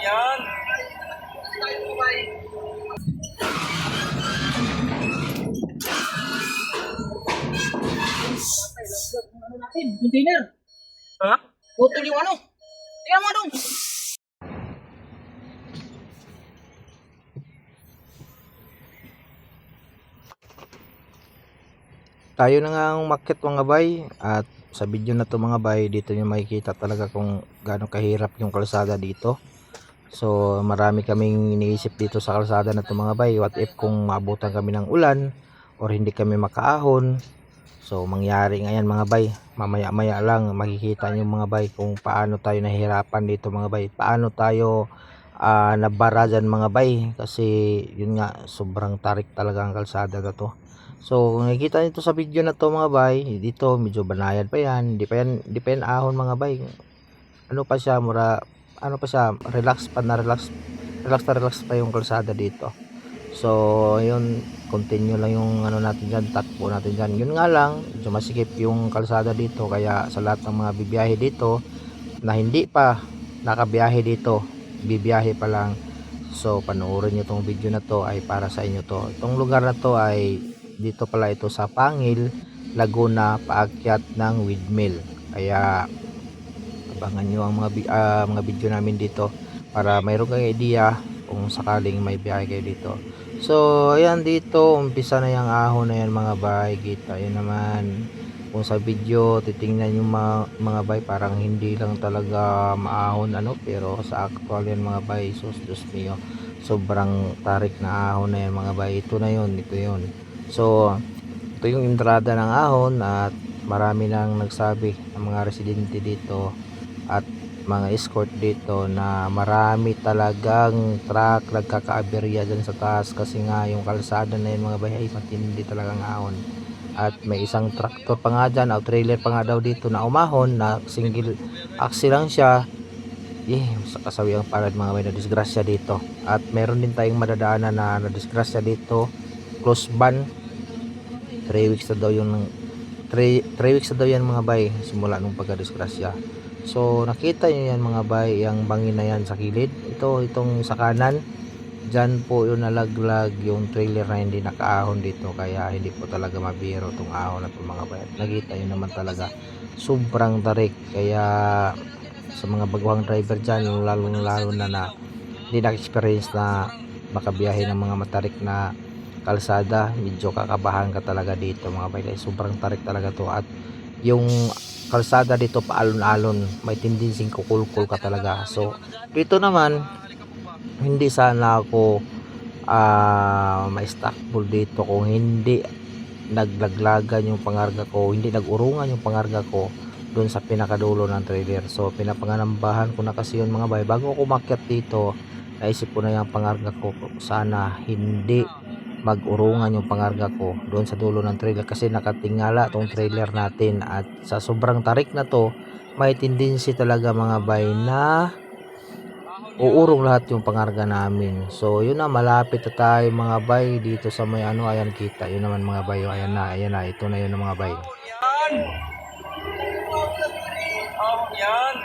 Yan. Container. Ha? Putol yung ano. Tingnan mo dong. Tayo na nga ang umakyat mga bay, at sa video na to mga bay, dito nyo makikita talaga kung gaano kahirap yung kalsada dito. So marami kaming iniisip dito sa kalsada na to mga bay. What if kung maabutan kami ng ulan or hindi kami makaahon? So mangyari ngayon mga bay, mamaya maya lang makikita nyo mga bay kung paano tayo nahihirapan dito mga bay. Paano tayo nabara dyan mga bay, kasi yun nga, sobrang tarik talaga ang kalsada na to. So kung nakikita nito sa video na to mga bay, dito medyo banayad pa yan, hindi pa yan ahon mga bay. Ano pa siya, mura, ano pa siya, relax pa na relax pa yung kalsada dito. So yun, continue lang yung ano natin dyan, takbo natin dyan. Yun nga lang, medyo masikip yung kalsada dito, kaya sa lahat ng mga bibiyahe dito na hindi pa nakabiyahe dito, bibiyahe pa lang, so panoorin nyo tong video na to, ay para sa inyo to. Itong lugar na to ay dito pala ito sa Pangil, Laguna, paakyat ng windmill. Kaya abangan nyo ang mga video namin dito para mayroon kayong idea kung sakaling may biyahe kayo dito. So ayan, dito umpisa na yung ahon na yan mga bay. Kita yun naman kung sa video titingnan yung mga bay, parang hindi lang talaga maahon ano, pero sa actual yan mga bay, sus Diyos mio, sobrang tarik na ahon na yan mga bay. Ito na yun, ito yun. So ito yung entrada ng ahon, at marami nang nagsabi ng mga residente dito at mga escort dito na marami talagang truck nagkakaaberya dyan sa taas, kasi nga yung kalsada na yun mga bay ay matindi talagang ahon. At may isang tractor pa nga dyan, o trailer pa nga daw dito na umahon, na single axle lang siya. Sa kasawiang palad mga bay, na disgrasya dito. At meron din tayong madadaanan na disgrasya dito, close ban. 3 weeks na daw yung 3 weeks na daw yan mga bay, simula nung pagka-disgrasya. So nakita nyo yan mga bay, yung bangin na yan sa kilid, itong sa kanan dyan po yung nalaglag yung trailer na hindi nakaahon dito, kaya hindi po talaga mabiro itong ahon na ito mga bay. At nakita nyo naman talaga, sobrang tarik. Kaya sa mga baguhang driver dyan, lalo na hindi na-experience na makabiyahe ng mga matarik na kalsada, medyo kakabahan ka talaga dito mga bay. Sobrang tarik talaga to, at yung kalsada dito paalon-alon, may tendency kukulkul ka talaga. So dito naman, hindi sana ako ma-stackable dito kung hindi naglaglagan yung pangarga ko, hindi nagurungan yung pangarga ko doon sa pinakadulo ng trailer. So pinapanganambahan ko na kasi yun mga bay, bago ako umakyat dito, naisip ko na yung pangarga ko, sana hindi mag-urungan yung pangarga ko doon sa dulo ng trailer, kasi nakatingala tong trailer natin. At sa sobrang tarik na to, may tendency talaga mga bay na uurong lahat yung pangarga namin. So yun na, malapit na tayo mga bay dito sa may ano, ayan kita yun naman mga bay, ayan na, ito na yun mga bay. Yan. Ahon yan.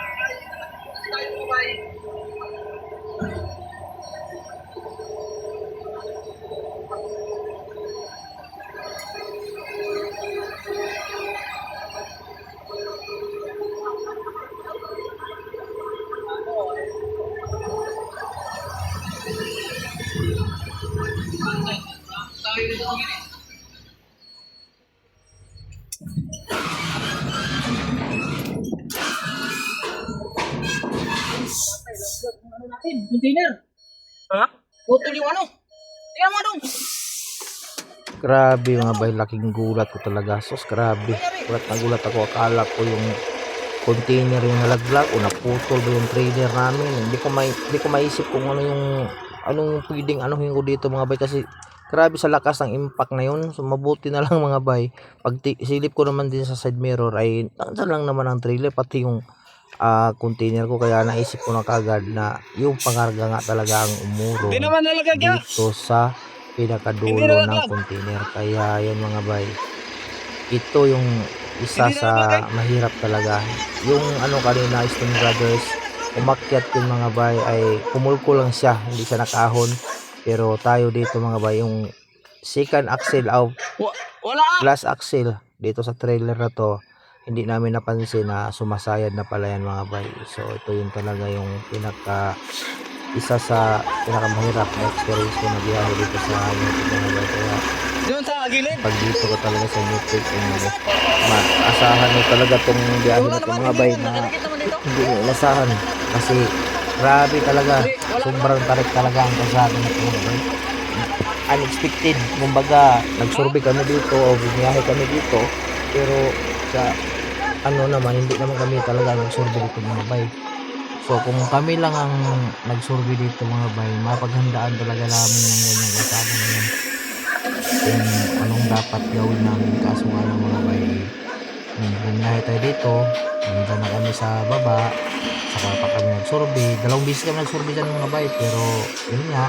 Ano natin? Container. Ha? Putol yung ano. Tingnan mo dong. Grabe mga bay, laking gulat ko talaga. Sos, grabe, gulat na gulat ako. Akala ko yung container yung nalaglag o naputol ba yung trailer namin. Hindi ko maisip kung anong pwedeng anuhin ko dito mga bay, kasi grabe sa lakas ng impact na yun. So mabuti na lang mga bay, pag silip ko naman din sa side mirror ay nandiyan lang naman ang trailer, pati yung container ko. Kaya naisip ko na kagad na yung pangarga nga talaga ang umurong Hindi naman nalagag yan. dito sa pinakadulo ng container. Kaya yan mga bay, ito yung isa sa mahirap talaga. Yung ano kanina, Stone Brothers, umakyat yung mga bay ay kumulko lang siya, hindi siya nakahon. Pero tayo dito mga bay, yung second axle out, Wala. glass axle dito sa trailer na to, hindi namin napansin na sumasayad na pala yan mga bay. So ito yung talaga yung isa sa pinakamahirap na experience ko na biyahe dito sa YouTube mga bay. Kaya Doon sa gilid. pag dito ko talaga sa YouTube maasahan mo talaga tong biyahe na to mga bay, na Nakikita mo dito. hindi mo inasahan kasi grabe talaga, sobrang tarik talaga ang kasama na to mga bay. Unexpected, kumbaga nagsurvey kami dito o bumiyahe kami dito, pero sa ano naman, hindi naman kami talaga nagsurvey dito mga bay. So kung kami lang ang nagsurvey dito mga bay, mapaghandaan talaga namin yung ganyang kasama na yan, kung anong dapat gawin namin. Kaso nga lang mga bay, bumiyahe tayo dito, nandiyan na kami sa baba, saka pa kami nagsurvey, 2 beses kami nagsurvey dyan mga bay, pero yun nga,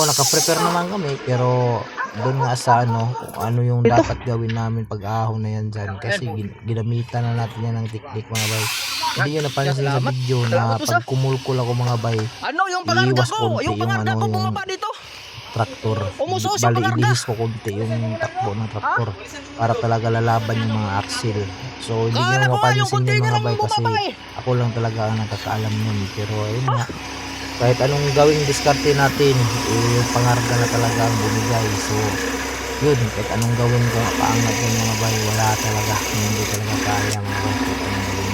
naka-prepare naman kami, pero doon nga sa kung ano yung dapat gawin namin pag ahon na yan dyan, kasi ginamitan na natin yan ng technique mga bay. Hindi nyo napansin sa video na pag kumulkul ako mga bay, Ano yung pangarga iiwas ko? konti Yung pangarga ko yung bumaba dito. traktor. Umusos yung Bali, pangarga. ilihis ko konti yung takbo ng traktor para talaga lalaban yung mga axle. So hindi Kala nyo ko nga yung mapansin yun container mga ang bay, kasi bumaba ako lang talaga ang nakakaalam nun. Pero ayun nga, kahit anong gawing diskarte natin, yung pangarga na talaga ang bumigay. So yun, kahit anong gawin ko, paangat yung mga bay, wala talaga, hindi talaga kaya mga bay. Kahit anong gawin.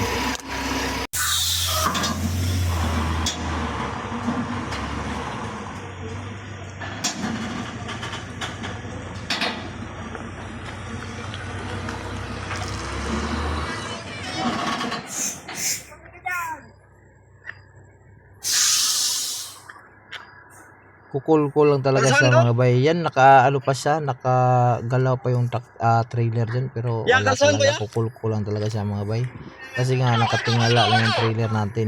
Kukul-kul lang talaga siya mga bay. Yan, naka ano pa siya, nakagalaw pa yung trailer dyan, pero Yan, wala kalsaan talaga, ba yan? kukul-kul lang talaga siya mga bay. Kasi nga nakatingala lang yung trailer natin.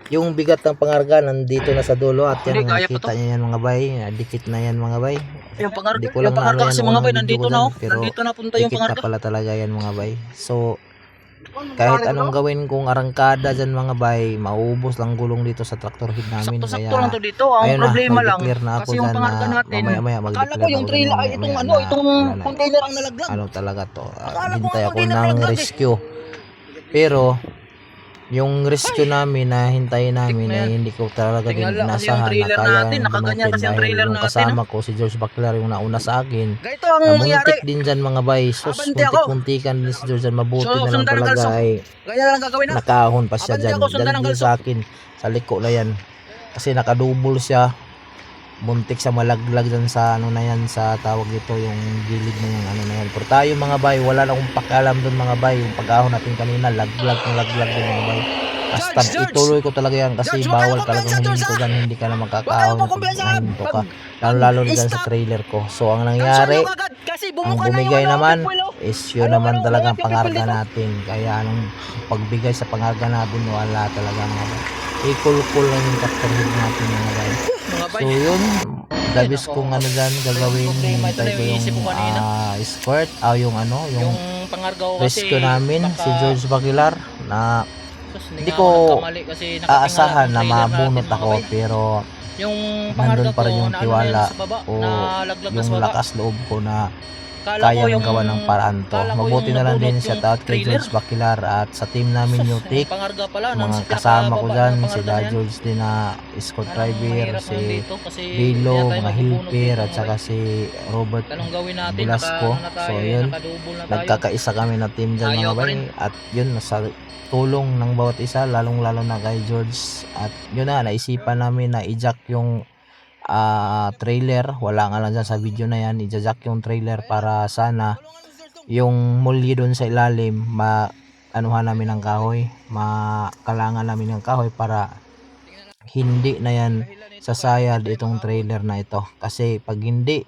Yung bigat ng pangarga nandito na sa dulo, at yan, Hindi, kaya pa nakita niyo yan mga bay, dikit na yan mga bay. Yung pangarga, Hindi ko lang na ano yan kasi kung mga bay anong video nandito ko na dyan, oh. pero Nandito na punta yung dikit na pangarga. pala talaga yan mga bay. So kahit anong gawin kong arangkada dyan mga bay, maubos lang gulong dito sa tractor head namin. Sakto-sakto Kaya lang to dito. Ang ayun na, problema lang mag-declare na ako kasi yung dyan pangarga na natin. mamaya Akala mag-declare ko yung ako trailer dyan ay itong mamaya ano, na itong wala na. container ang nalaglag. Ano talaga to, Akala ko hintay ang ako container ng nalaglag eh. rescue, pero yung rescue namin na hintayin namin Tik na ay yan. hindi ko talaga din Tingala kasi yung inasahan na trailer kaya natin, nakaganyan dumating, kasi yung dahil trailer yung natin, kasama ko si George Baclar yung nauna sa akin. Ganito ang Muntik mangyari. din dyan mga bay, sus, Abante ako. muntik-muntikan din si George dyan. Mabuti So, na lang sundan ang talaga kalso. ay Ganyan na lang gagawin na. nakahon pa siya Abante dyan, ako, sundan dyan ang din kalso. sa akin, sa liko na yan, kasi nakadouble siya. Muntik sa malaglag dyan sa ano na yan, sa tawag dito yung gilid na yung ano na yan. Pero tayo mga bay, wala na akong pakialam dun mga bay. Yung pag-ahon natin kanina, laglag dun mga bay. Basta George! ituloy ko talaga yan, kasi George, huwag bawal kayong talagang kumpiyansa, huminto George, dyan, hindi ka na Huwag magkakahon kayong pag kumpiyansa. huminto ka, lalo na dyan sa trailer ko. So ang nangyari, Kasi ang bumuka na bumigay yung naman people, oh. is yun Ano, naman ano, talagang mga people pangarga dito? natin. Kaya anong pagbigay sa pangarga natin, wala talaga mga bay. Ikul-kul lang yung kapatid natin mga bay. Mga bay. So yun, dabis kong ano dyan gagawin, Problema ito hintay na ko yung iisip ko yung kanina. escort, yung Yung pangarga ko kasi rescue namin, baka- si George Baquilar, na Sus, hindi nga ko ako nagkamali kasi nakatingala aasahan ang na trailer natin, mabunot mga ako, bay. pero Yung pangarga nandun pa rin ko yung na ano tiwala na yan sa baba, o nalaglag na yung sa baba. lakas loob ko na Kala ko kayang yung- gawa ng paraan to. kala ko Mabuti yung na lang din, nabunot shout yung out kay trailer. George Baquilar at sa team namin Sus, yung TIC, yung pangarga pala, mga nasa kasama ko pinakababa dyan, ng si pangarga na yan. George din na escort Anong driver, mahirap si nandito kasi Bilo, hindi na tayo mga mabubunot helper, dito, at saka mga bay. si Robert Anong gawin natin? Bulasco. Naka, ano na tayo, So yun, nakadouble na tayo. nagkakaisa kami na team dyan Ayaw mga pa bay, rin. at yun, nasa tulong ng bawat isa, lalong lalo na kay George. At yun na, naisipan namin na i-jack yung trailer. Wala nga lang dyan sa video na yan, i-jack yung trailer para sana yung mulye doon sa ilalim anuhan namin ng kahoy, makalangan namin ng kahoy para hindi na yan sasayad itong trailer na ito. Kasi pag hindi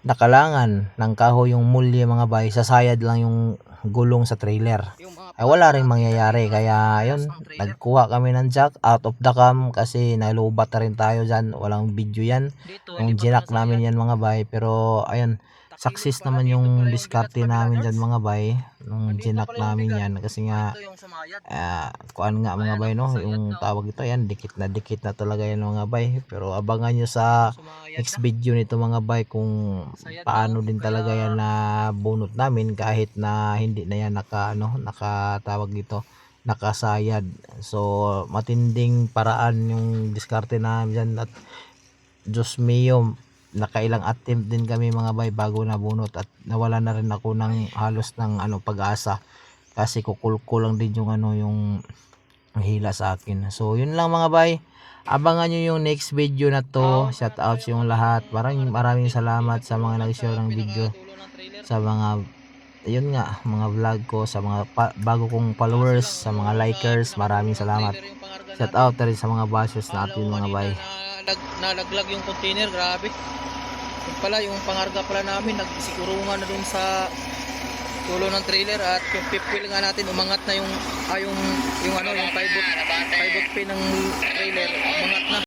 nakalangan ng kahoy yung mulye mga bay, sasayad lang yung gulong sa trailer, ay wala ring mangyayari. Kaya yun, nagkuha kami ng jack out of the cam, kasi nalubat na rin tayo dyan, walang video yan Dito, nung hindi pa jinak nasasayad. namin yan mga bay. Pero ayun, success naman yung diskarte namin dyan mga bay nung ginak namin yan kasi nga Ito yung sumayad. kuan nga mga bay no yung tawag ito yan dikit na talaga yan mga bay pero abangan nyo sa Sumayad next na. video nito mga bay kung paano din talaga yan na bunot namin kahit na hindi na yan nakatawag dito nakasayad. So matinding paraan yung diskarte namin dyan at Diyos mio, nakailang attempt din kami mga bay bago nabunot at nawala na rin ako ng halos ng pag-asa kasi kukulko lang din yung yung hila sa akin. So yun lang mga bay, abangan nyo yung next video na to. Shout out sa yung lahat, maraming salamat sa mga nag-share ng video, sa mga yun nga mga vlog ko, sa mga bago kong followers, sa mga likers, maraming salamat. Shout out na rin sa mga bashers natin mga bay. Nalaglag yung container, grabe. Yung pala, yung pangarga pala namin, nagsikurungan na dun sa tulo ng trailer at yung fifth wheel nga natin, umangat na yung pivot pin ng trailer, umangat na.